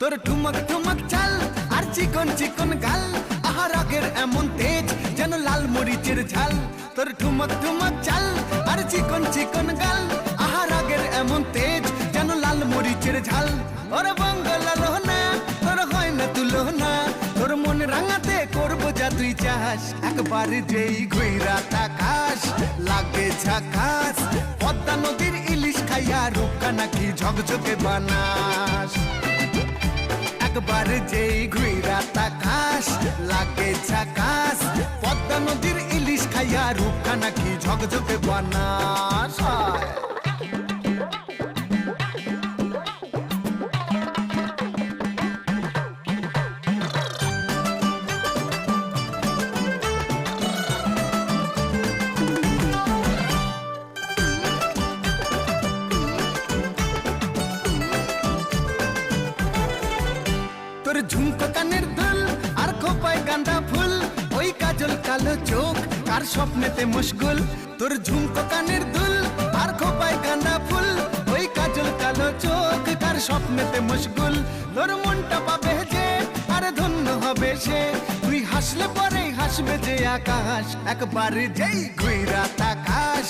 তোর ঠুমক ঠুমক চাল আর চিকন চিকন গাল, আহা রাগের এমন তেজ যেন লাল মরিচের ঝাল। তোর ঠুমক ঠুমক চাল আর চিকন চিকন গাল, আহা রাগের এমন তেজ যেন লাল মরিচের ঝাল। ওরে বাঙ্গালা লোহনা তোর হয় না তুলনা, তোর মন রাঙাতে করবো যা তুই চাস। একবার যেই ঘুইরা তাকাস লাগে ঝাকাস, পদ্মা নদীর ইলিশ খাইয়া রূপকা নাকি ঝকঝকে বানাস। একবার যেই ঘুইরা তাকাস লাগে ঝাকাস, পদ্মা নদীর ইলিশ খাইয়া রূপকা নাকি ঝকঝকে বানাস। তোর ঝুমকো কানের দুল আর খোপায় গাঁদা ফুল, ওই কাজল কালো চোখ কার স্বপ্নেতে মুশগুল। তোর ঝুমকো কানের দুল আর খোপায় গাঁদা ফুল, ওই কাজল কালো চোখ কার স্বপ্নেতে মুশগুল। তোর মনটা পাবে যে আর ধন্য হবে সে, তুই হাসলে পরেই হাসবে যে আকাশ। একবার যেই ঘুইরা তাকাস